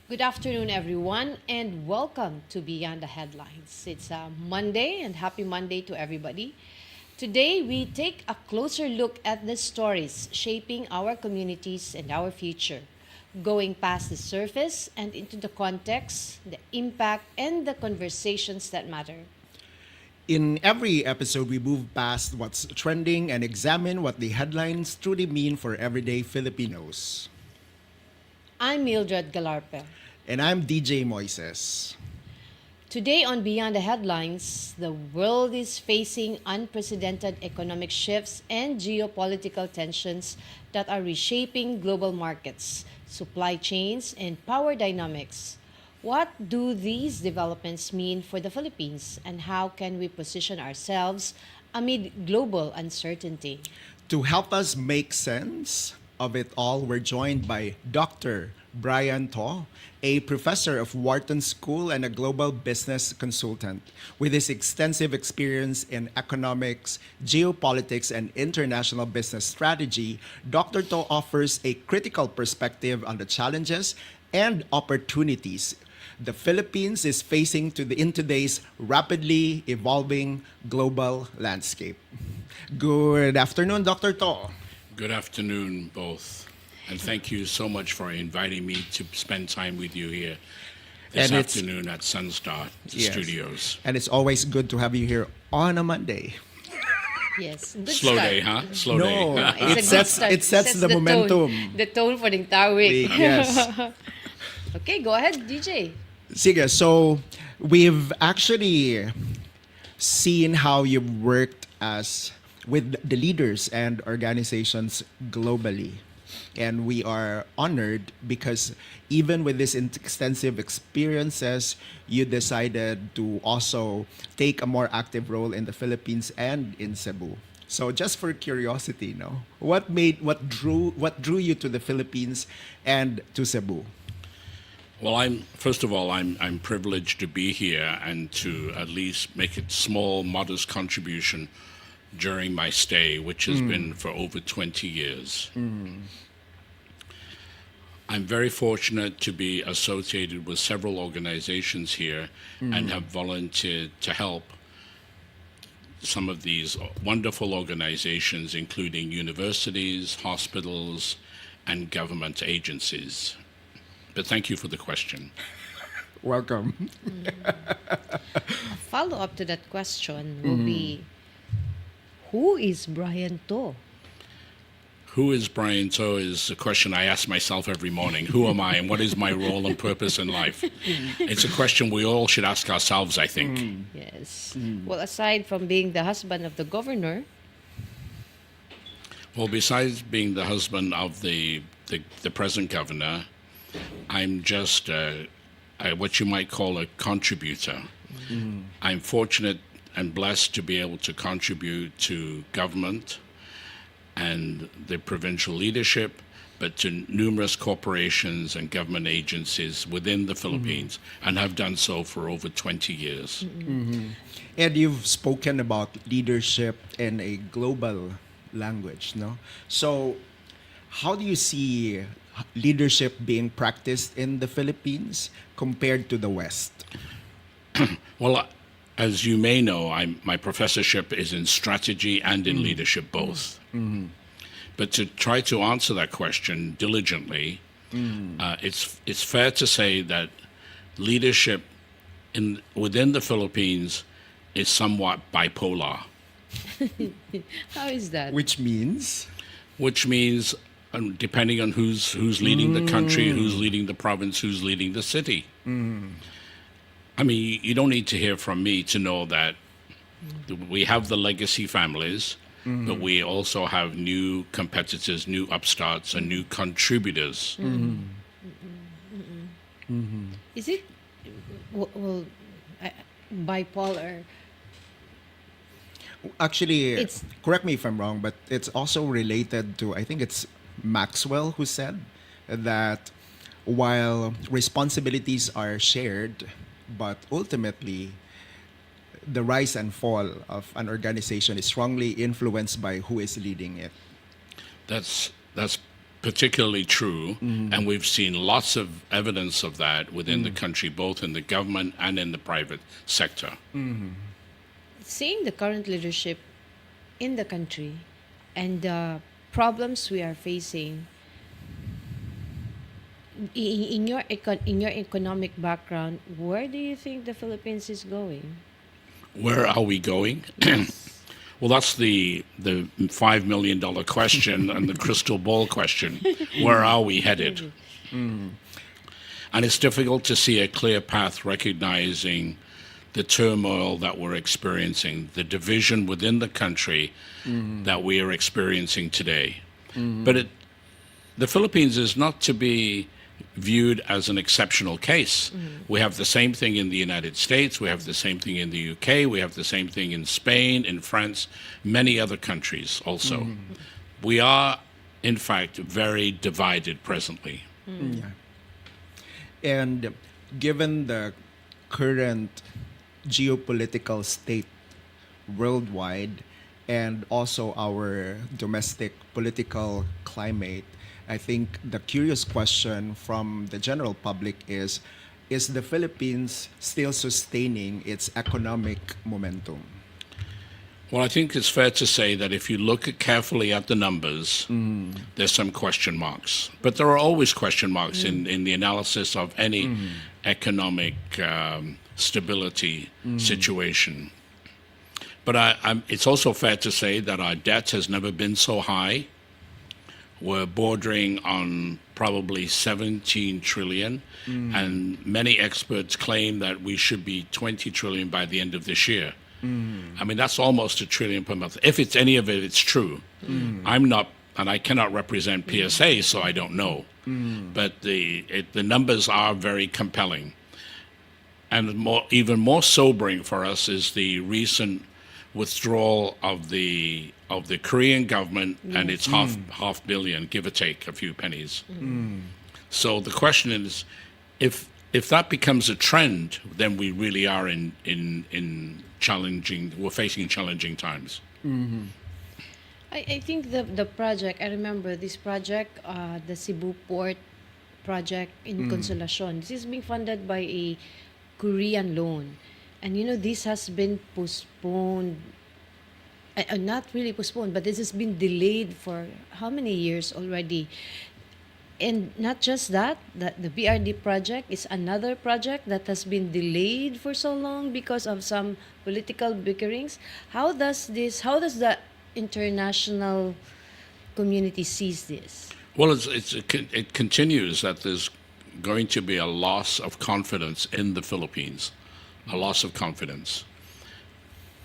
Good afternoon, everyone, and welcome to Beyond the Headlines. It's a Monday, and happy Monday to everybody. Today, we take a closer look at the stories shaping our communities and our future, going past the surface and into the context, the impact, and the conversations that matter. In every episode, we move past what's trending and examine what the headlines truly mean for everyday Filipinos. I'm Mildred Galarpe. And I'm DJ Moises. Today on Beyond the Headlines, the world is facing unprecedented economic shifts and geopolitical tensions that are reshaping global markets, supply chains, and power dynamics. What do these developments mean for the Philippines, and how can we position ourselves amid global uncertainty? To help us make sense of it all, we're joined by Dr. Brian To, a professor of Wharton School and a global business consultant. With his extensive experience in economics, geopolitics, and international business strategy, Dr. To offers a critical perspective on the challenges and opportunities the Philippines is facing in today's rapidly evolving global landscape. Good afternoon, Dr. To. Good afternoon, both. And thank you so much for inviting me to spend time with you here this And it's- afternoon at Sunstar Yes. Studios. And it's always good to have you here on a Monday. Yes, good Slow start. day, huh? Slow No. day. It's a good start. It sets the tone, momentum. the tone for the entire week. Yes. Okay, go ahead, DJ. Sige, so we've actually seen how you've worked as with the leaders and organizations globally. And we are honored because even with this extensive experiences, you decided to also take a more active role in the Philippines and in Cebu. So just for curiosity, no, what drew you to the Philippines and to Cebu? Well, first of all, I'm privileged to be here and to at least make a small, modest contribution during my stay, which has been for over 20 years. I'm very fortunate to be associated with several organizations here and have volunteered to help some of these wonderful organizations, including universities, hospitals, and government agencies. But thank you for the question. Welcome. Follow up to that question will be, who is Brian To? Who is Brian To is a question I ask myself every morning. Who am I and what is my role and purpose in life? It's a question we all should ask ourselves, I think. Yes. Well, aside from being the husband of the governor, Well, besides being the husband of the present governor, I'm just what you might call a contributor. I'm fortunate and blessed to be able to contribute to government and the provincial leadership, but to numerous corporations and government agencies within the Philippines, and have done so for over 20 years. And you've spoken about leadership in a global language, no? So, how do you see leadership being practiced in the Philippines compared to the West? Well, as you may know, my professorship is in strategy and in leadership both. But to try to answer that question diligently, it's fair to say that leadership within the Philippines is somewhat bipolar, how is that? Which means, which means depending on who's leading the country, who's leading the province, who's leading the city. I mean, you don't need to hear from me to know that we have the legacy families, but we also have new competitors, new upstarts, and new contributors. Is it well bipolar? actually, It's- correct me if I'm wrong, but it's also related to, I think it's Maxwell who said that while responsibilities are shared, but ultimately the rise and fall of an organization is strongly influenced by who is leading it. That's particularly true, and we've seen lots of evidence of that within the country, both in the government and in the private sector. Seeing the current leadership in the country and the problems we are facing, in your economic background, where do you think the Philippines is going? Where are we going? Well, that's the $5 million question and the crystal ball question. Where are we headed? And it's difficult to see a clear path recognizing the turmoil that we're experiencing, the division within the country that we are experiencing today. But the Philippines is not to be viewed as an exceptional case. We have the same thing in the United States, we have the same thing in the UK, we have the same thing in Spain, in France, many other countries also. We are, in fact, very divided presently. Yeah. And given the current geopolitical state worldwide and also our domestic political climate, I think the curious question from the general public is the Philippines still sustaining its economic momentum? Well, I think it's fair to say that if you look carefully at the numbers, there's some question marks. But there are always question marks in the analysis of any economic stability situation. But it's also fair to say that our debt has never been so high. We're bordering on probably 17 trillion, and many experts claim that we should be 20 trillion by the end of this year. I mean, that's almost $1 trillion per month. If it's any of it, it's true. I'm not, and I cannot represent PSA, so I don't know. But the numbers are very compelling. And even more sobering for us is the recent withdrawal of the Korean government and its half billion, give or take a few pennies. So the question is, if that becomes a trend, then we really are in challenging. We're facing challenging times. I think the project, I remember this project, the Cebu Port project in Consolacion. This is being funded by a Korean loan. And this has been postponed, not really postponed, but this has been delayed for how many years already? And not just that, the BRD project is another project that has been delayed for so long because of some political bickerings. How does the international community sees this? Well, it continues that there's going to be a loss of confidence in the Philippines, a loss of confidence.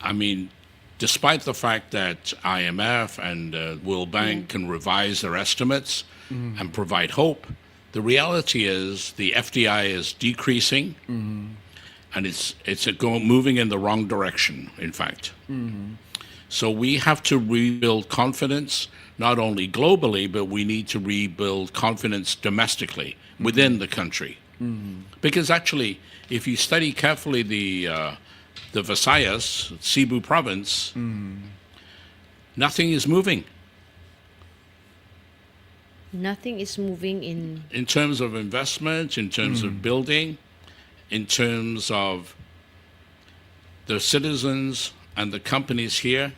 I mean, despite the fact that IMF and World Bank can revise their estimates and provide hope, the reality is the FDI is decreasing, and it's moving in the wrong direction, in fact. So we have to rebuild confidence, not only globally, but we need to rebuild confidence domestically within the country. Because actually, if you study carefully the Visayas, Cebu province, nothing is moving. Nothing is moving In terms of investment, in terms of building, in terms of the citizens and the companies here,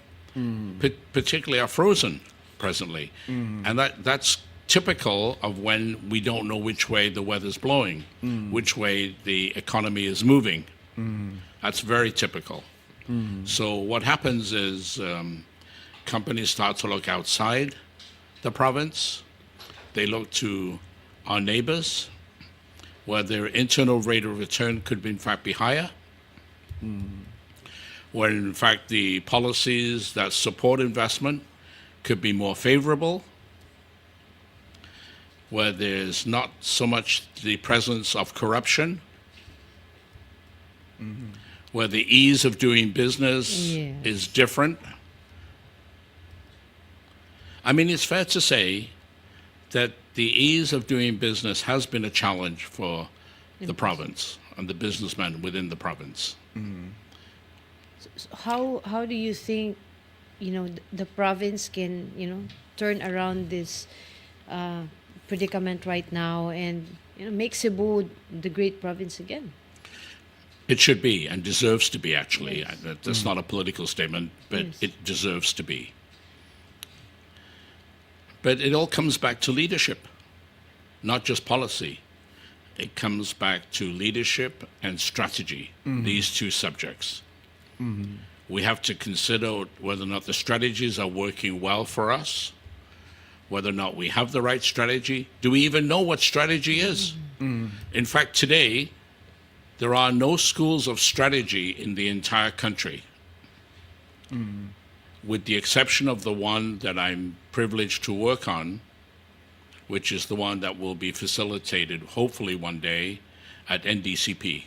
particularly are frozen presently. And that's typical of when we don't know which way the weather's blowing, which way the economy is moving. That's very typical. So what happens is companies start to look outside the province. They look to our neighbors, where their internal rate of return could, in fact, be higher, where, in fact, the policies that support investment could be more favorable, where there's not so much the presence of corruption, where the ease of doing business is different. I mean, it's fair to say that the ease of doing business has been a challenge for the province and the businessmen within the province. So how do you think the province can turn around this predicament right now, and make Cebu the great province again. It should be and deserves to be, actually. Yes. That's not a political statement, but Yes. it deserves to be. But it all comes back to leadership, not just policy. It comes back to leadership and strategy, these two subjects. We have to consider whether or not the strategies are working well for us, whether or not we have the right strategy. Do we even know what strategy is? In fact, today, there are no schools of strategy in the entire country, with the exception of the one that I'm privileged to work on, which is the one that will be facilitated, hopefully one day, at NDCP.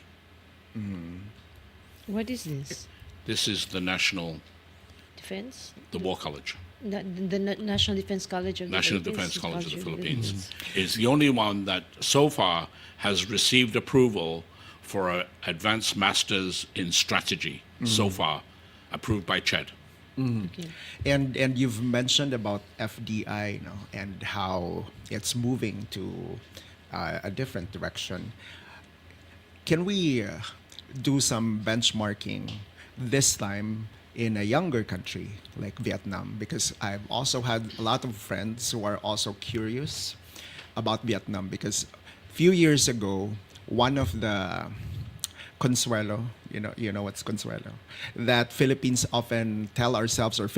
What is this? This is the Defense? War College. The National Defense College of National the Philippines? Defense College of the Philippines. Philippines is the only one that so far has received approval for an advanced master's in strategy, so far, approved by CHED. Okay. And you've mentioned about FDI, and how it's moving to a different direction. Can we do some benchmarking this time in a younger country like Vietnam? Because I've also had a lot of friends who are also curious about Vietnam, because a few years ago, one of the consuelo, you know what's consuelo, that Philippines often tell ourselves, or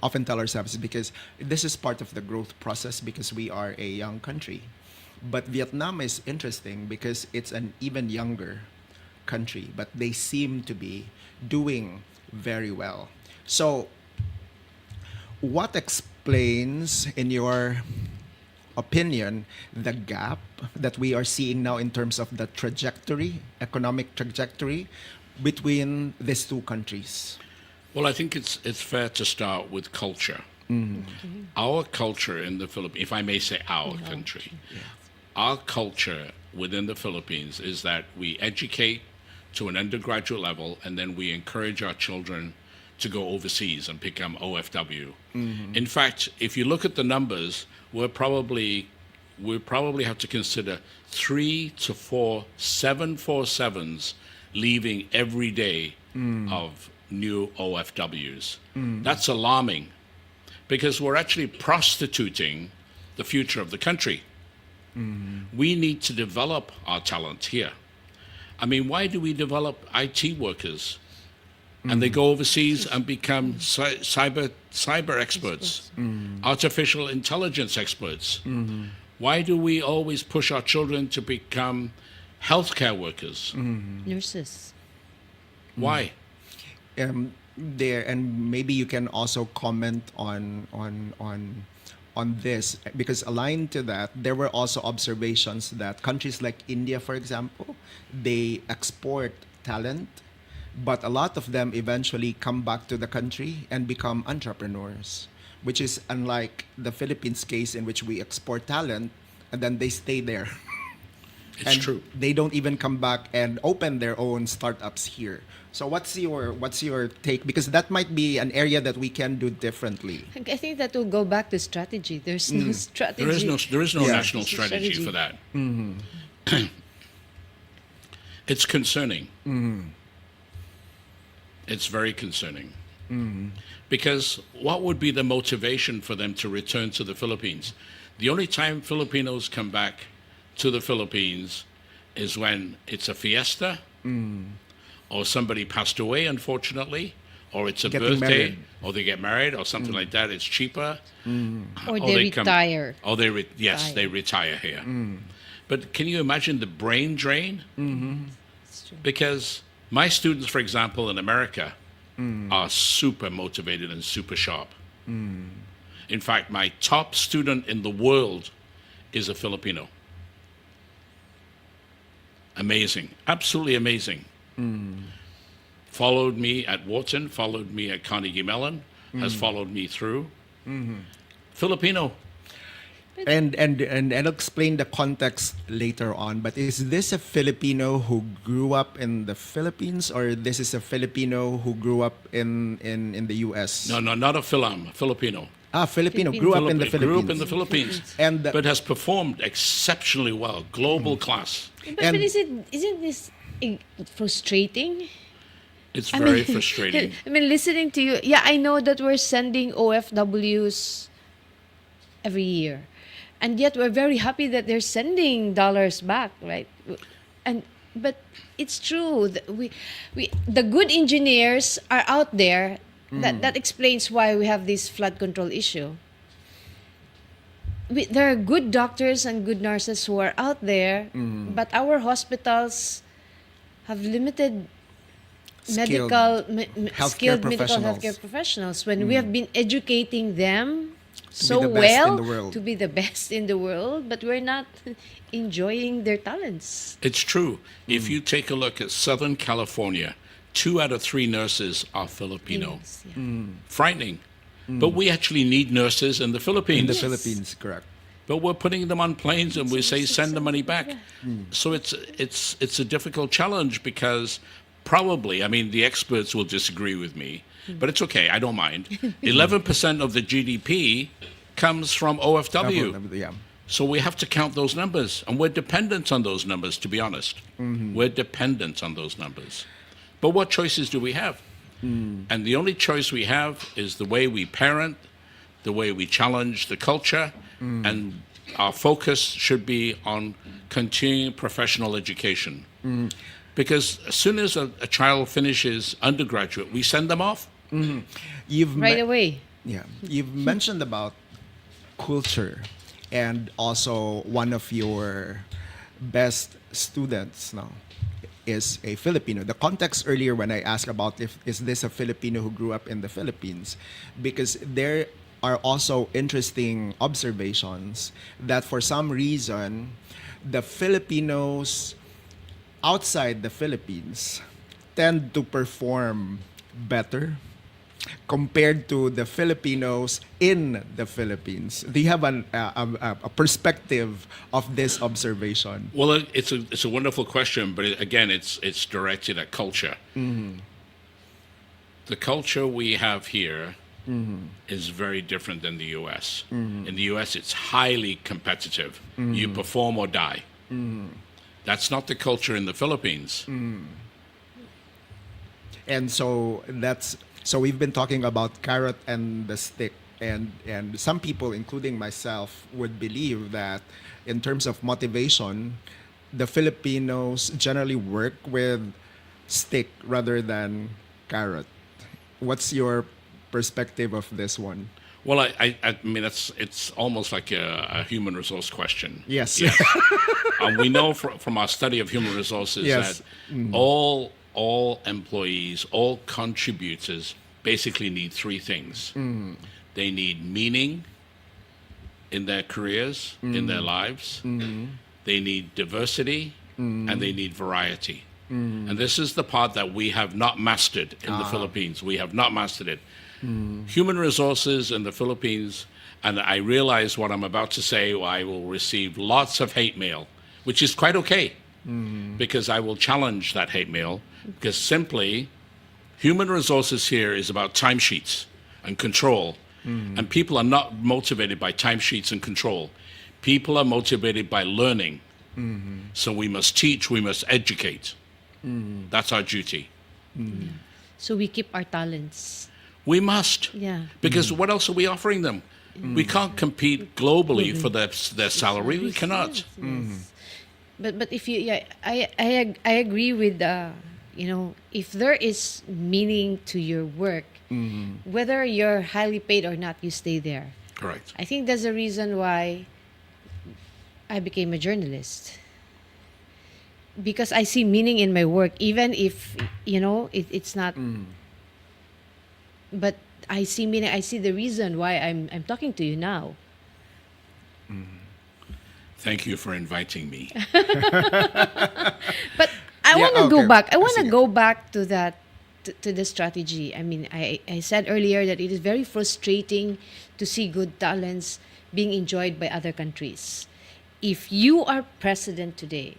often tell ourselves, because this is part of the growth process because we are a young country. But Vietnam is interesting because it's an even younger country, but they seem to be doing very well. So, what explains, in your opinion, the gap that we are seeing now in terms of the economic trajectory between these two countries? Well, I think it's fair to start with culture. Our culture in the Philippines, if I may say our country, our culture within the Philippines is that we educate to an undergraduate level, and then we encourage our children to go overseas and become OFW. In fact, if you look at the numbers, we probably have to consider 3 to 4 747s leaving every day of new OFWs. That's alarming, because we're actually prostituting the future of the country. We need to develop our talent here. I mean, why do we develop IT workers and they go overseas and become cyber experts, artificial intelligence experts? Why do we always push our children to become healthcare workers? Nurses. Why? There, and maybe you can also comment on this, because aligned to that, there were also observations that countries like India, for example, they export talent, but a lot of them eventually come back to the country and become entrepreneurs, which is unlike the Philippines case, in which we export talent and then they stay there. It's And true. they don't even come back and open their own startups here. So what's your take? Because that might be an area that we can do differently. I think that will go back to strategy. There's no strategy. There is no Yeah. national strategy for that. It's concerning. It's very concerning. Because what would be the motivation for them to return to the Philippines? The only time Filipinos come back to the Philippines is when it's a fiesta, or somebody passed away, unfortunately, or it's a Getting birthday, married. or they get married, or something like that. It's cheaper. Or they retire. Yes, they retire here. But can you imagine the brain drain? That's true. Because my students, for example, in America, are super motivated and super sharp. In fact, my top student in the world is a Filipino. Amazing, absolutely amazing. Followed me at Wharton, followed me at Carnegie Mellon, has followed me through. Filipino. And I'll explain the context later on. But is this a Filipino who grew up in the Philippines, or this is a Filipino who grew up in the U.S.? No, not a Filipino. Filipino, Filipino. grew up in the Grew up in Philippines. the Philippines, And but has performed exceptionally well, global class. But isn't this frustrating? It's I very mean, frustrating. I mean, listening to you, yeah, I know that we're sending OFWs every year, and yet we're very happy that they're sending dollars back, right? And but it's true that we the good engineers are out there. That explains why we have this flood control issue. There are good doctors and good nurses who are out there, but our hospitals have limited Skilled skilled medical professionals. healthcare professionals when we have been educating them so the best in well the world. to be the best in the world, but we're not enjoying their talents. It's true. If you take a look at Southern California, 2 out of 3 nurses are Filipino. Yes, yeah. Frightening. But we actually need nurses in the Philippines. In the Yes. Philippines, correct. But we're putting them on planes and we say send the money back. So it's a difficult challenge because probably, I mean, the experts will disagree with me, but it's okay. I don't mind. 11% of the GDP comes from OFW. Yeah. So we have to count those numbers, and we're dependent on those numbers, to be honest. We're dependent on those numbers. But what choices do we have? And the only choice we have is the way we parent, the way we challenge the culture, and our focus should be on continuing professional education. Because as soon as a child finishes undergraduate, we send them off. You've Right me- away. Yeah, you've mentioned about culture, and also one of your best students now is a Filipino. The context earlier when I asked about if is this a Filipino who grew up in the Philippines, because there are also interesting observations that for some reason the Filipinos outside the Philippines tend to perform better compared to the Filipinos in the Philippines. Do you have a perspective of this observation? Well, it's a wonderful question, but again, it's directed at culture. The culture we have here is very different than the U.S. In the U.S., it's highly competitive. You perform or die. That's not the culture in the Philippines. And so we've been talking about carrot and the stick, and some people, including myself, would believe that in terms of motivation, the Filipinos generally work with stick rather than carrot. What's your perspective of this one? Well, I mean, it's almost like a human resource question. Yes. We know from our study of human resources Yes. that all employees, all contributors basically need 3 things. They need meaning in their careers, in their lives. They need diversity, and they need variety. And this is the part that we have not mastered in the Philippines. We have not mastered it. Human resources in the Philippines, and I realize what I'm about to say, I will receive lots of hate mail, which is quite okay, because I will challenge that hate mail, because simply human resources here is about timesheets and control, and people are not motivated by timesheets and control. People are motivated by learning. So we must teach, we must educate. That's our duty. So we keep our talents. We must. Yeah. Because what else are we offering them? We can't compete globally for their salary. We cannot. Yes. But if you, yeah, I agree with if there is meaning to your work, whether you're highly paid or not, you stay there. Correct. I think that's the reason why I became a journalist. Because I see meaning in my work, even if it's not. But I see meaning. I see the reason why I'm talking to you now. Thank you for inviting me. But I want to go okay. back. I want to Sige. go back to that, to the strategy. I mean, I said earlier that it is very frustrating to see good talents being enjoyed by other countries. If you are president today,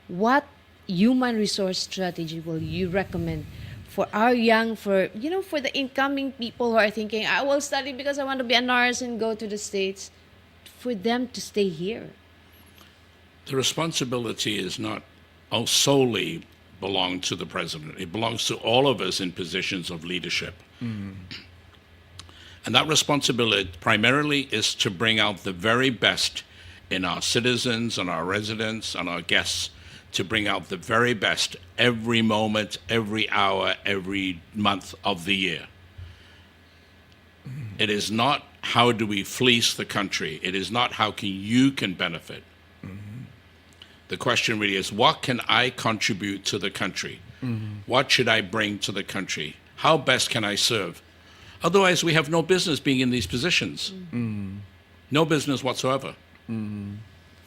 what human resource strategy will you recommend for our young, for the incoming people who are thinking, I will study because I want to be a nurse and go to the States, for them to stay here. The responsibility is not solely belong to the president. It belongs to all of us in positions of leadership. And that responsibility primarily is to bring out the very best in our citizens and our residents and our guests, to bring out the very best every moment, every hour, every month of the year. It is not how do we fleece the country. It is not how you can benefit. The question really is, what can I contribute to the country? What should I bring to the country? How best can I serve? Otherwise, we have no business being in these positions. No business whatsoever.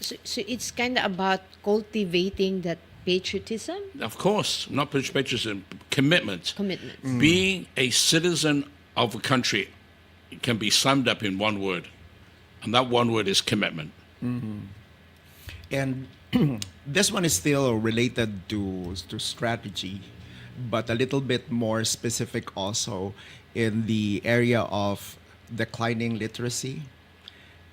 So it's kind of about cultivating that patriotism, Of course, not patriotism, commitment. commitment. Being a citizen of a country can be summed up in one word, and that one word is commitment. And this one is still related to strategy, but a little bit more specific also in the area of declining literacy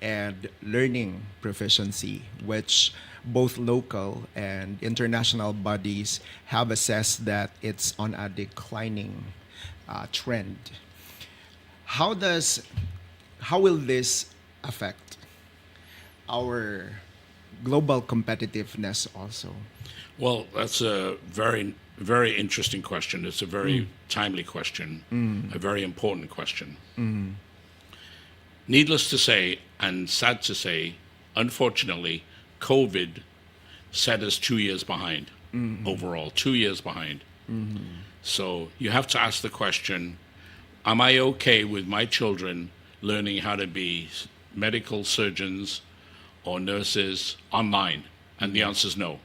and learning proficiency, which both local and international bodies have assessed that it's on a declining trend. How will this affect our global competitiveness also? Well, that's a very, very interesting question. It's a very timely question, a very important question. Needless to say, and sad to say, unfortunately, COVID set us 2 years behind overall, 2 years behind. So you have to ask the question, am I okay with my children learning how to be medical surgeons or nurses online? And the answer is no.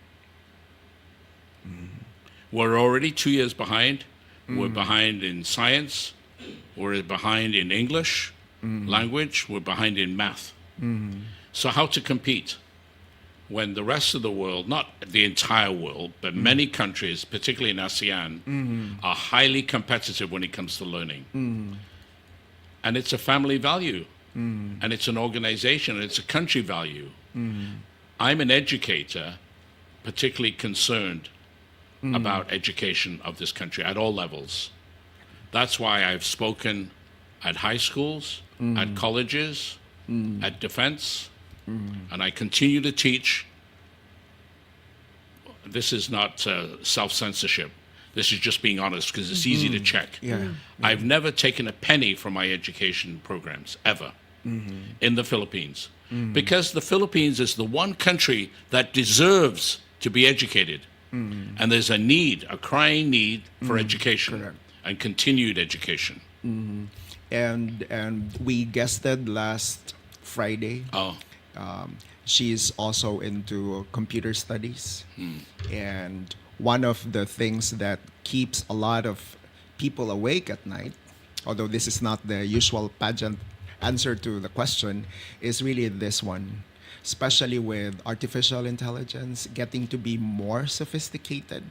We're already 2 years behind. We're behind in science. We're behind in English language. We're behind in math. So how to compete when the rest of the world, not the entire world, but many countries, particularly in ASEAN, are highly competitive when it comes to learning. And it's a family value. And it's an organization, and it's a country value. I'm an educator, particularly concerned about education of this country at all levels. That's why I've spoken at high schools, at colleges, at defense, and I continue to teach. This is not self-censorship. This is just being honest, because it's easy to check. I've never taken a penny from my education programs, ever, in the Philippines. Because the Philippines is the one country that deserves to be educated. And there's a need, a crying need for education. Correct. And continued education. And we guested last Friday. She's also into computer studies. And one of the things that keeps a lot of people awake at night, although this is not the usual pageant answer to the question, is really this one, especially with artificial intelligence getting to be more sophisticated.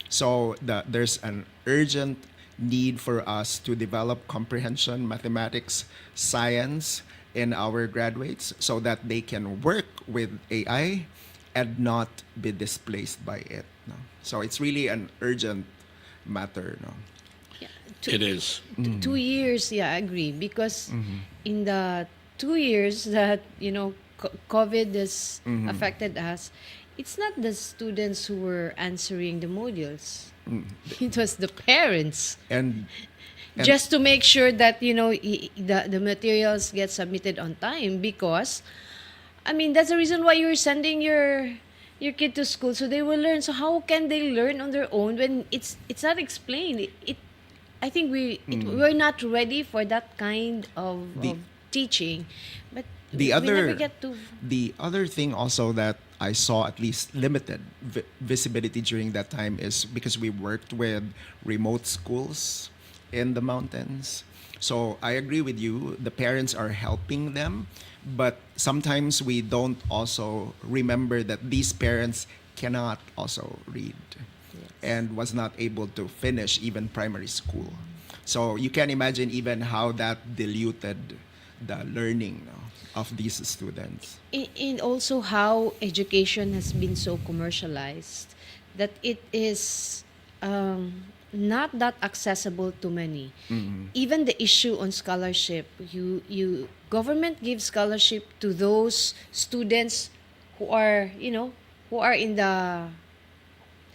So there's an urgent need for us to develop comprehension, mathematics, science in our graduates so that they can work with AI and not be displaced by it. No? So it's really an urgent matter. No? Yeah, It is. 2 years, yeah, I agree. Because in the 2 years that, COVID has affected us, it's not the students who were answering the modules. It was the parents. And Just to make sure that, the materials get submitted on time. Because, that's the reason why you're sending your kid to school, so they will learn. So how can they learn on their own when it's not explained? I think we're not ready for that kind of teaching. But the we never get to. the other thing also that I saw at least limited visibility during that time is because we worked with remote schools in the mountains. So I agree with you. The parents are helping them, but sometimes we don't also remember that these parents cannot also read. and was not able to finish even primary school. So you can imagine even how that diluted the learning, no, of these students. And also how education has been so commercialized that it is not that accessible to many. Even the issue on scholarship, you government gives scholarship to those students who are, who are in the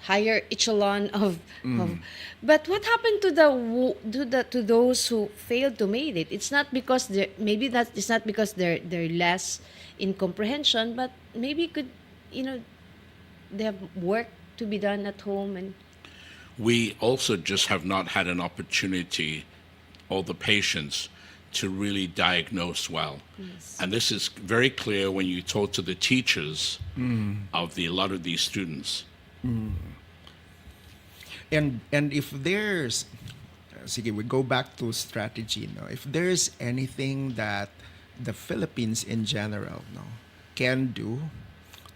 higher echelon of but what happened to to those who failed to make it? It's not because they're, maybe that it's not because they're less in comprehension, but maybe could, they have work to be done at home. And We also just have not had an opportunity or the patience to really diagnose well. yes. And this is very clear when you talk to the teachers of a lot of these students. And if there's, sige, we go back to strategy, no? If there's anything that the Philippines in general, no, can do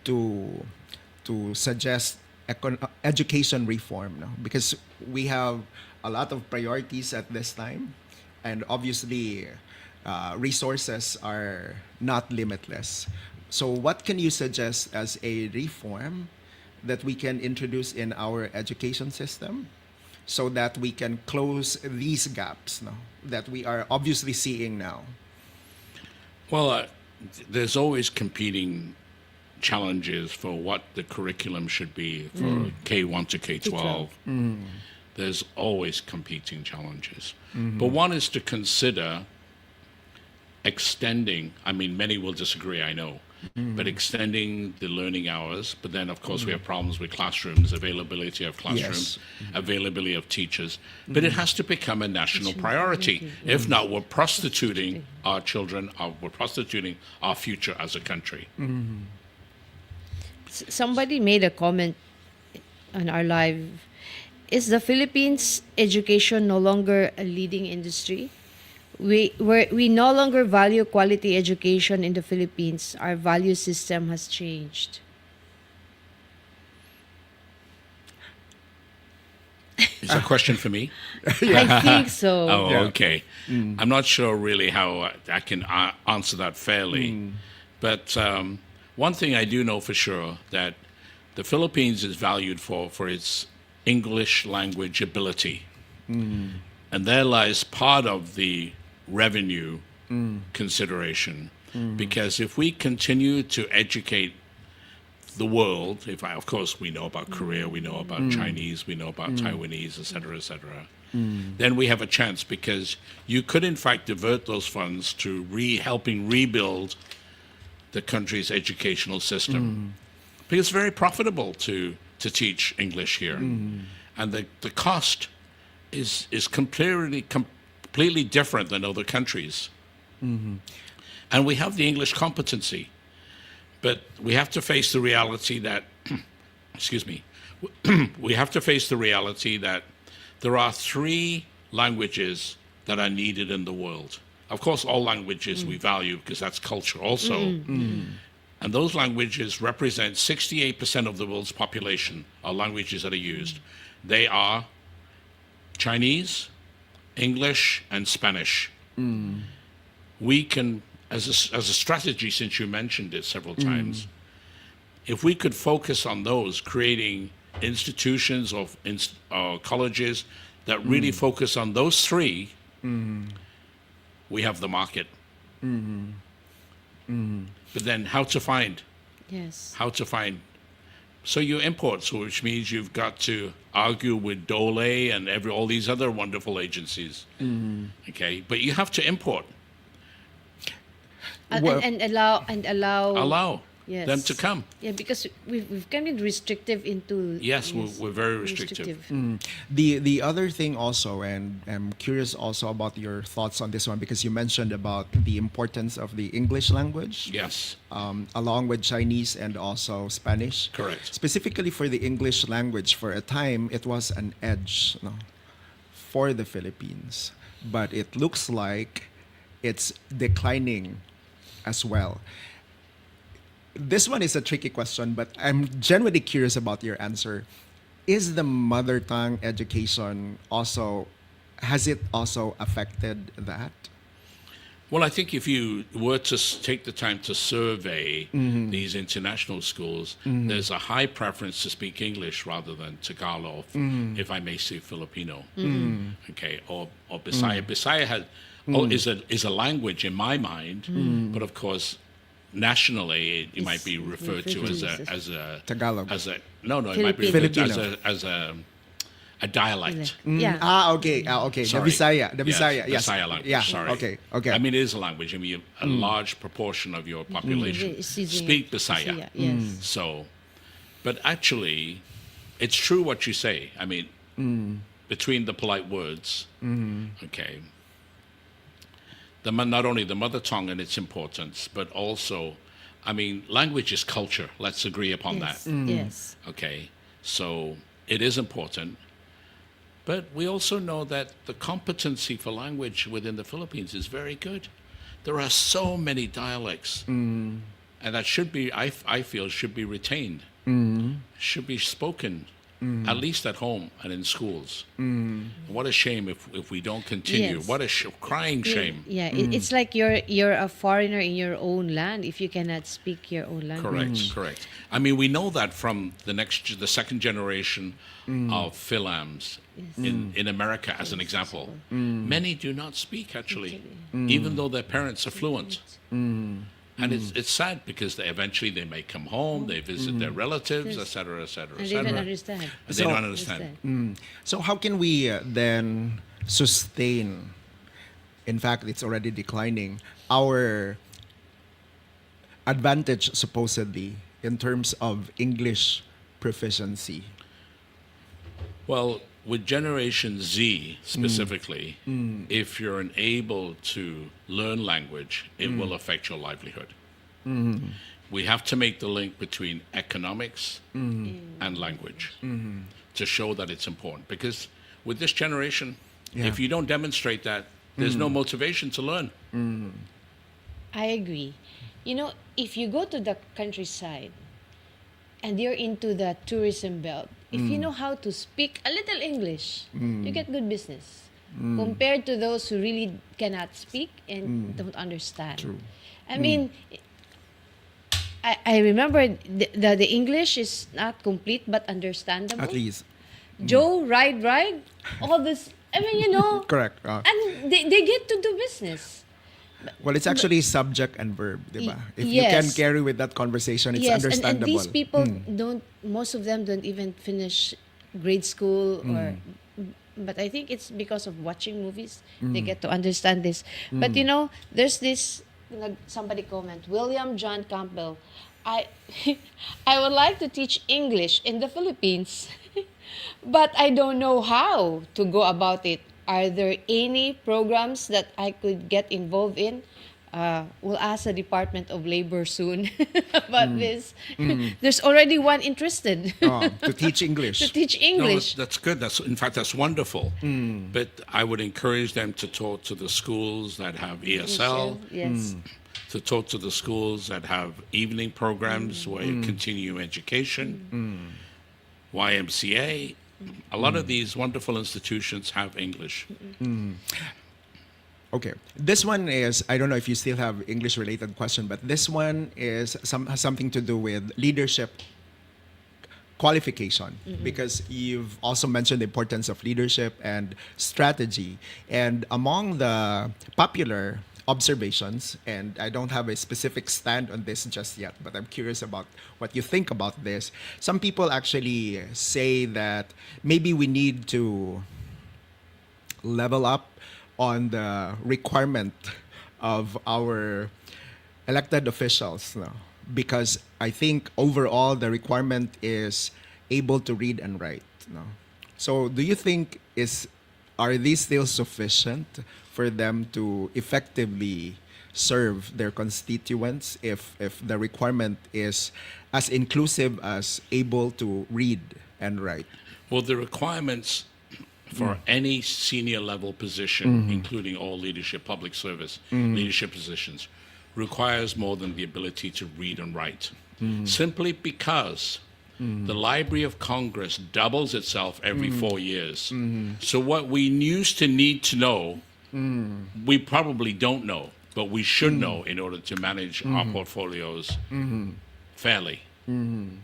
to suggest education reform, no? Because we have a lot of priorities at this time, and obviously resources are not limitless. So what can you suggest as a reform that we can introduce in our education system so that we can close these gaps, no, that we are obviously seeing now? Well, there's always competing challenges for what the curriculum should be for K1 to K12. There's always competing challenges. But one is to consider extending, I mean, many will disagree, I know, but extending the learning hours. But then, of course, we have problems with classrooms, availability of classrooms, availability of teachers. But it has to become a national priority. If not, we're prostituting our children, we're prostituting our future as a country. Somebody made a comment on our live. Is the Philippines education no longer a leading industry? We no longer value quality education in the Philippines. Our value system has changed. Is that a question for me? I think so. Oh, okay. I'm not sure really how I can answer that fairly. But one thing I do know for sure, that the Philippines is valued for its English language ability. And there lies part of the revenue consideration. Because if we continue to educate the world, of course we know about Korea, we know about Chinese, we know about Taiwanese, et cetera, then we have a chance, because you could in fact divert those funds to helping rebuild the country's educational system. Because it's very profitable to teach English here. And the cost is completely different than other countries. And we have the English competency. But we have to face the reality that, excuse me, we have to face the reality that there are 3 languages that are needed in the world. Of course, all languages we value because that's culture also. And those languages represent 68% of the world's population, are languages that are used. They are Chinese, English, and Spanish. We can, as a strategy, since you mentioned it several times, if we could focus on those, creating institutions or colleges that really focus on those 3, we have the market. But then how to find? Yes. How to find? So you import, so which means you've got to argue with Dole and all these other wonderful agencies. Okay, but you have to import. Well- And allow Allow yes. them to come. Yeah, because we've kind of restrictive into Yes, we're very restrictive. The other thing also, and I'm curious also about your thoughts on this one, because you mentioned about the importance of the English language, Yes, along with Chinese and also Spanish. correct. Specifically for the English language, for a time it was an edge, no, for the Philippines, but it looks like it's declining as well. This one is a tricky question, but I'm genuinely curious about your answer. is the mother tongue education also, has it also affected that? Well, I think if you were to take the time to survey these international schools, there's a high preference to speak English rather than Tagalog, if I may say Filipino. Okay, or Bisaya. Bisaya is a language in my mind, but of course, nationally, it might be referred to as a Tagalog. it might be referred to Filipino. as a dialect. Yeah. Okay. The Sorry. Visaya. The Yes, Visaya. Yes. Visaya language. Yeah. Sorry. Okay. I mean, it is a language. I mean, a large proportion of your population It's using speak it. Bisaya. Yes. So, but actually, it's true what you say. I mean, between the polite words, okay, not only the mother tongue and its importance, but also, I mean, language is culture. Let's agree upon Yes. that. Yes. Okay, so it is important. But we also know that the competency for language within the Philippines is very good. There are so many dialects, and that should be, I feel, should be retained, should be spoken, at least at home and in schools. What a shame if we don't continue. Yes. What a crying shame. Yeah, it's like you're a foreigner in your own land if you cannot speak your own language. Correct. I mean, we know that from the second generation of Philams in America, as an example. Many do not speak actually, even though their parents are fluent. And it's sad because they may come home, they visit their relatives, etc., etc., And they don't etc. understand. They don't understand. So how can we then sustain? In fact, it's already declining. Our advantage supposedly in terms of English proficiency. Well, with Generation Z specifically, if you're unable to learn language, it will affect your livelihood. We have to make the link between economics and language to show that it's important. Because with this generation, if you don't demonstrate that, there's no motivation to learn. I agree. You know, if you go to the countryside and you're into the tourism belt, if you know how to speak a little English, you get good business. Compared to those who really cannot speak and don't understand. True. I mean, I remember the English is not complete but understandable. At least. Joe, ride, all this. I mean, Correct. and they get to do business. Well, it's actually subject and verb, di ba? If you Yes. can carry with that conversation, it's Yes, and understandable. these people most of them don't even finish grade school but I think it's because of watching movies they get to understand this. But there's this somebody comment, William John Campbell, I I would like to teach English in the Philippines, but I don't know how to go about it. Are there any programs that I could get involved in? We'll ask the Department of Labor soon about this. There's already one interested To teach English. to teach No, English. that's good. In fact, that's wonderful. But I would encourage them to talk to the schools that have ESL, Yes. to talk to the schools that have evening programs where you continue education, YMCA. A lot of these wonderful institutions have English. Okay. This one is, I don't know if you still have English related question, but this one has something to do with leadership qualification, because you've also mentioned the importance of leadership and strategy. And among the popular observations, and I don't have a specific stand on this just yet, but I'm curious about what you think about this. Some people actually say that maybe we need to level up on the requirement of our elected officials, no? Because I think overall the requirement is able to read and write. No? So do you think are these still sufficient for them to effectively serve their constituents if the requirement is as inclusive as able to read and write? Well, the requirements for any senior level position, including all leadership, public service, leadership positions, requires more than the ability to read and write. Simply because The Library of Congress doubles itself every 4 years. So what we used to need to know, we probably don't know, but we should know in order to manage our portfolios fairly. Do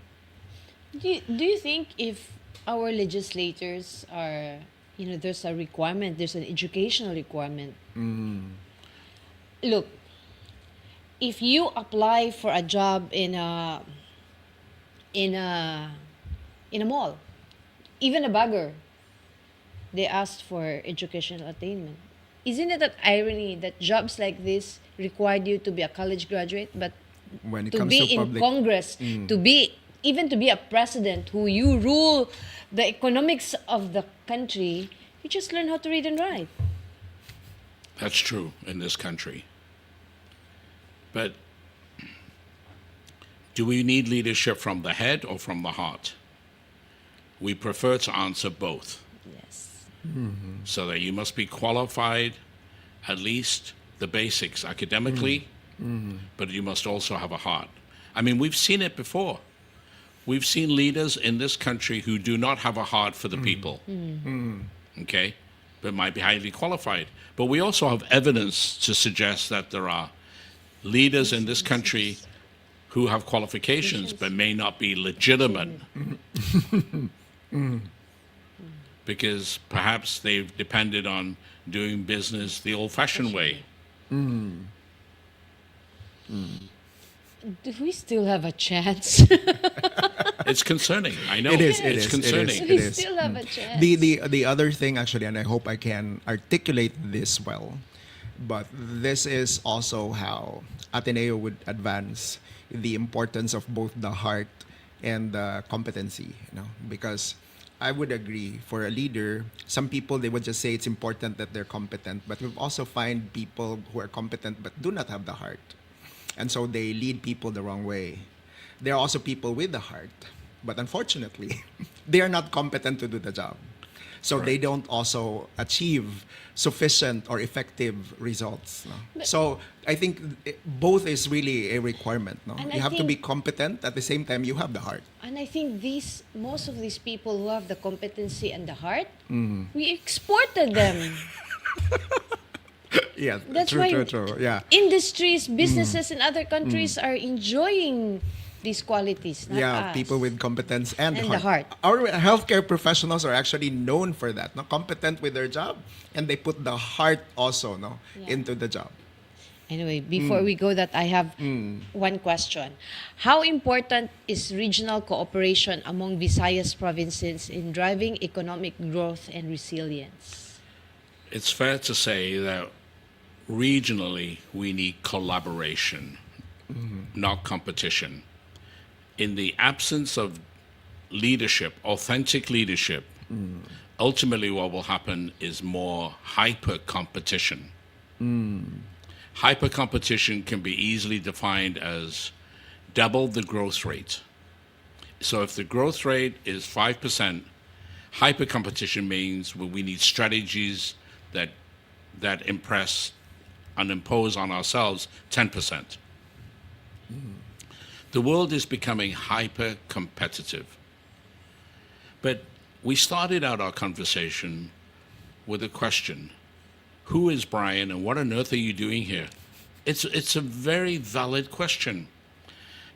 you think if our legislators are, there's a requirement, there's an educational requirement? Look, if you apply for a job in a mall, even a bagger, they asked for educational attainment. Isn't it an irony that jobs like this required you to be a college graduate, but When it to comes be to in public, Congress, to be a president who you rule the economics of the country, you just learn how to read and write. That's true in this country. But do we need leadership from the head or from the heart? We prefer to answer both. Yes. So that you must be qualified, at least the basics academically, but you must also have a heart. I mean, we've seen it before. We've seen leaders in this country who do not have a heart for the people, okay, but might be highly qualified. But we also have evidence to suggest that there are leaders in this country who have qualifications but may not be legitimate because perhaps they've depended on doing business the old-fashioned way. Do we still have a chance? It's concerning. I know. It is, It's concerning. Do we still have a chance? the other thing actually, and I hope I can articulate this well, but this is also how Ateneo would advance the importance of both the heart and the competency, because I would agree for a leader, some people, they would just say it's important that they're competent, but we've also find people who are competent but do not have the heart. And so they lead people the wrong way. There are also people with the heart, but unfortunately, they are not competent to do the job. So they don't also achieve sufficient or effective results. So I think both is really a requirement. And You I have to be think- competent, at the same time you have the heart. And I think most of these people who have the competency and the heart, we exported them. Yeah, That's true, why true, true. Yeah. industries, businesses in other countries are enjoying these qualities, not Yeah, us. people with competence and, And the heart. Our healthcare professionals are actually known for that. Competent with their job, and they put the heart also Yeah. into the job. Anyway, before we go that, I have one question. How important is regional cooperation among Visayas provinces in driving economic growth and resilience? It's fair to say that regionally we need collaboration, not competition. In the absence of leadership, authentic leadership, ultimately what will happen is more hyper competition. Hyper competition can be easily defined as double the growth rate. So if the growth rate is 5%, hyper competition means we need strategies that impress and impose on ourselves 10%. The world is becoming hyper competitive. But we started out our conversation with a question. Who is Brian and what on earth are you doing here? It's a very valid question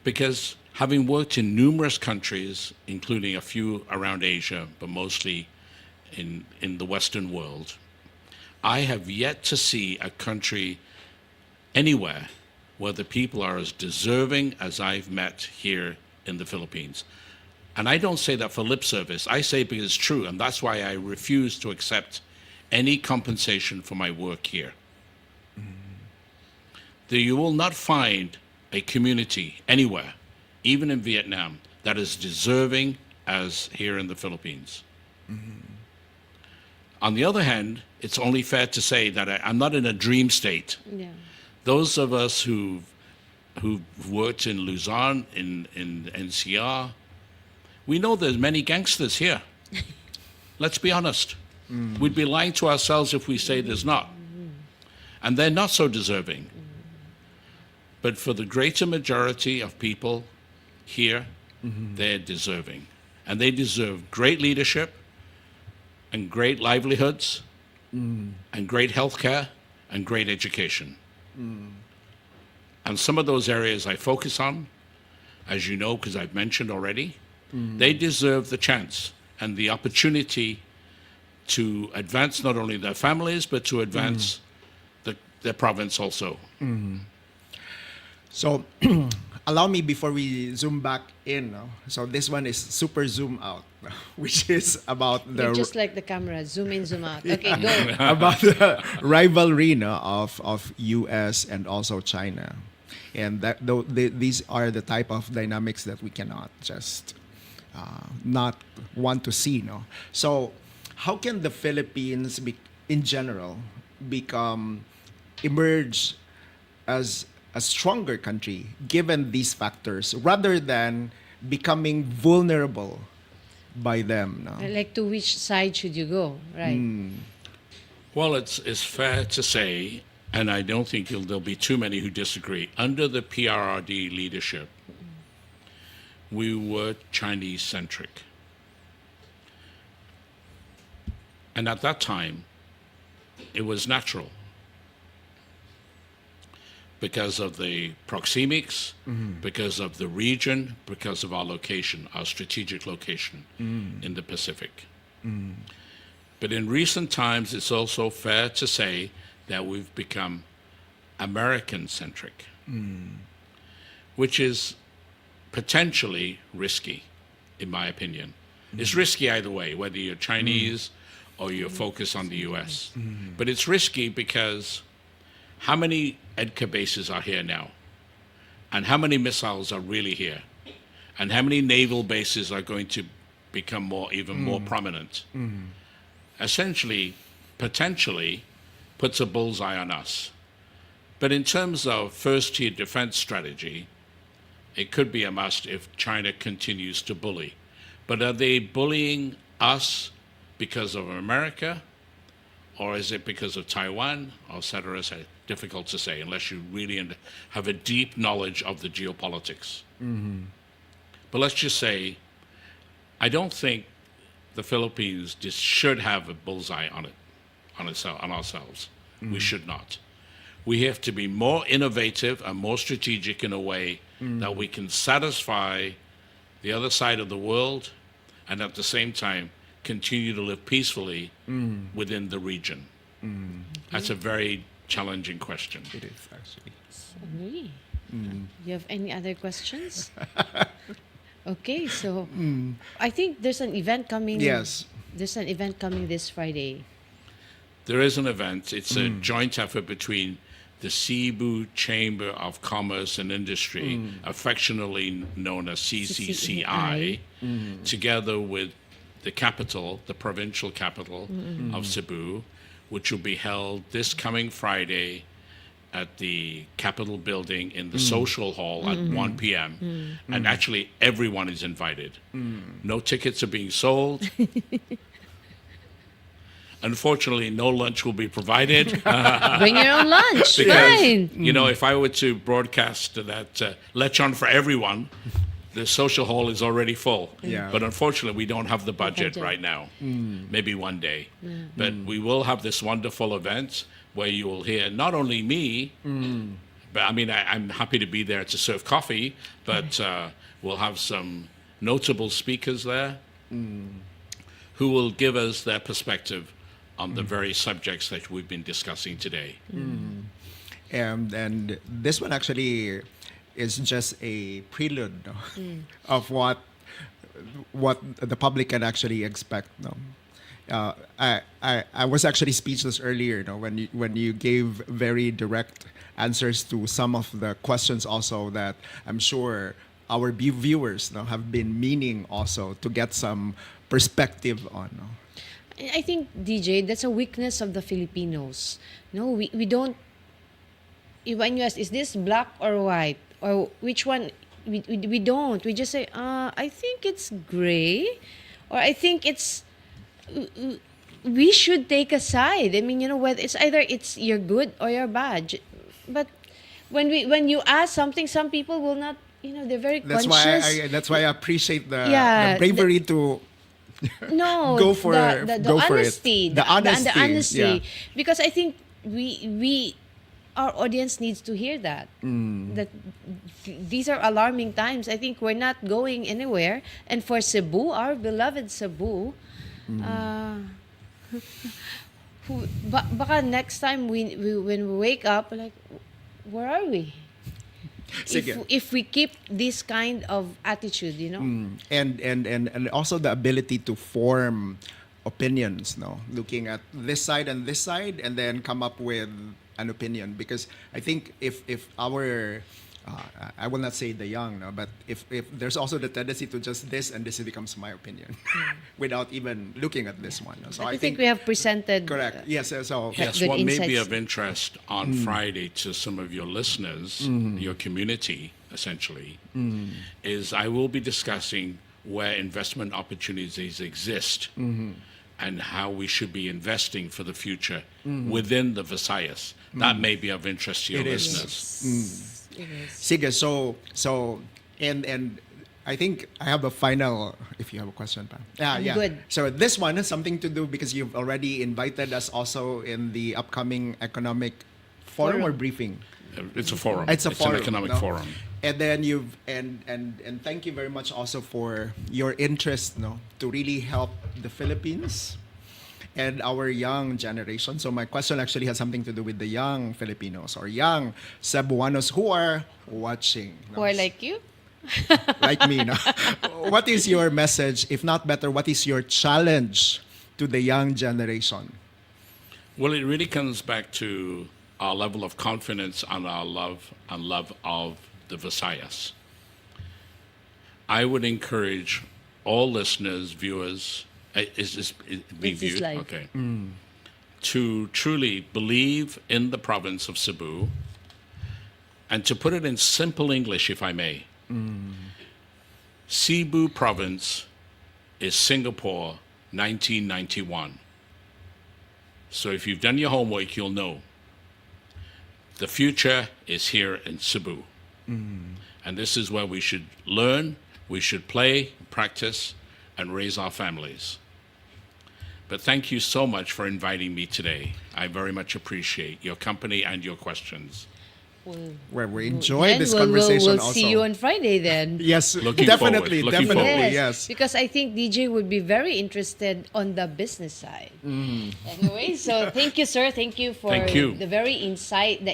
because having worked in numerous countries, including a few around Asia, but mostly in the Western world, I have yet to see a country anywhere where the people are as deserving as I've met here in the Philippines. And I don't say that for lip service. I say it because it's true, and that's why I refuse to accept any compensation for my work here. You will not find a community anywhere, even in Vietnam, that is deserving as here in the Philippines. On the other hand, it's only fair to say that I'm not in a dream state. Yeah. Those of us who've worked in Luzon, in NCR, we know there's many gangsters here. Let's be honest. We'd be lying to ourselves if we say there's not. And they're not so deserving. But for the greater majority of people here, they're deserving. And they deserve great leadership and great livelihoods and great health care and great education. And some of those areas I focus on, as you know, because I've mentioned already, they deserve the chance and the opportunity to advance not only their families, but to advance their province also. So, allow me before we zoom back in. No? So this one is super zoom out, no? Which is about You're the just like the camera, zoom in, zoom out. Okay, go. about the rivalry, no, of U.S. and also China, and that these are the type of dynamics that we cannot just not want to see. No, so how can the Philippines in general emerge as a stronger country given these factors rather than becoming vulnerable by them? No? Like, to which side should you go, right? Well, it's fair to say, and I don't think there'll be too many who disagree, under the PRRD leadership, we were Chinese-centric. And at that time, it was natural because of the proxemics, because of the region, because of our location, our strategic location in the Pacific. But in recent times, it's also fair to say that we've become American-centric, which is potentially risky, in my opinion. It's risky either way, whether you're Chinese or you're focused on the US. But it's risky because how many EDCA bases are here now? And how many missiles are really here? And how many naval bases are going to become even more prominent? Essentially, potentially, puts a bullseye on us. But in terms of first-tier defense strategy, it could be a must if China continues to bully. But are they bullying us because of America? Or is it because of Taiwan, or et cetera, et cetera? Difficult to say unless you really have a deep knowledge of the geopolitics. But let's just say, I don't think the Philippines just should have a bullseye on ourselves. We should not. We have to be more innovative and more strategic in a way that we can satisfy the other side of the world and at the same time continue to live peacefully within the region. That's a very challenging question. It is actually. Agree. You have any other questions? Okay, so I think there's an event coming. Yes. There's an event coming this Friday. There is an event. It's a joint effort between the Cebu Chamber of Commerce and Industry, affectionately known as CCCI, together with the capital, the provincial capital of Cebu, which will be held this coming Friday at the Capitol building in the social hall at 1 p.m. And actually, everyone is invited. No tickets are being sold. Unfortunately, no lunch will be provided. Bring your own lunch. Because, Fine. you know, if I were to broadcast that lechon for everyone, the social hall is already full. Yeah. But unfortunately, we don't have the budget right now. Maybe one day. But we will have this wonderful event where you will hear not only me, but I mean, I'm happy to be there to serve coffee, but we'll have some notable speakers there who will give us their perspective on the very subjects that we've been discussing today. And this one actually is just a prelude, no, of what the public can actually expect. No, I was actually speechless earlier, no, when you gave very direct answers to some of the questions also that I'm sure our viewers, no, have been meaning also to get some perspective on. No. I think, DJ, that's a weakness of the Filipinos. No, we don't. When you ask, is this black or white, or which one, we don't. We just say, I think it's gray, or I think it's. We should take a side. I mean, you know, whether it's either you're good or you're bad. But when you ask something, some people will not they're very That's conscious. why that's why I appreciate the Yeah, bravery to No, go for the go for it. honesty, The honesty. the honesty, Yeah. because I think we our audience needs to hear that that these are alarming times. I think we're not going anywhere, and for Cebu, our beloved Cebu, uh, baka next time when we wake up, like, where are we? Sige. If we keep this kind of attitude, And also the ability to form opinions, no, looking at this side and this side, and then come up with an opinion. Because I think if our I will not say the young, no, but if there's also the tendency to just this and this becomes my opinion without even looking at this one. So I think we have presented correct. Yes. So Yes, good what may be insights. of interest on Friday to some of your listeners, your community, essentially, is I will be discussing where investment opportunities exist and how we should be investing for the future within the Visayas. That may be of interest to your It is. listeners. It is. Sige, so and I think I have a final. If you have a question, pa. I'm Yeah. good. So this one has something to do because you've already invited us also in the upcoming economic forum or Forum. briefing. It's a forum. It's a forum, an economic no? forum. And then you've and thank you very much also for your interest, no, to really help the Philippines and our young generation. So my question actually has something to do with the young Filipinos or young Cebuanos who are watching. Who are like you? Like me, no? What is your message? If not better, what is your challenge to the young generation? Well, it really comes back to our level of confidence and our love of the Visayas. I would encourage all listeners, viewers, is this be This is viewed? live. Okay. To truly believe in the province of Cebu, and to put it in simple English, if I may, Cebu province is Singapore 1991. So if you've done your homework, you'll know. The future is here in Cebu. And this is where we should learn, we should play, practice, and raise our families. But thank you so much for inviting me today. I very much appreciate your company and your questions. Where we enjoy Then this we'll conversation we'll also. see you on Friday then. Yes, Looking definitely, forward, looking definitely, forward. yes. Because I think DJ would be very interested on the business side. Anyway, so thank you, sir. Thank you for Thank you. the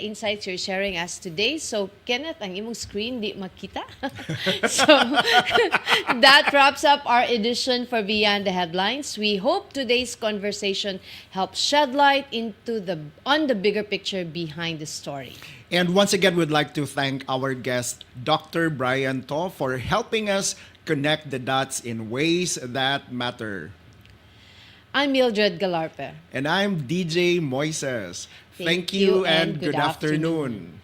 insights you're sharing us today. So, Kenneth, ang imong screen di makita. So, that wraps up our edition for Beyond the Headlines. We hope today's conversation helps shed light on the bigger picture behind the story. And once again, we'd like to thank our guest, Dr. Brian To, for helping us connect the dots in ways that matter. I'm Mildred Galarpe. And I'm DJ Moises. Thank you and and good good afternoon.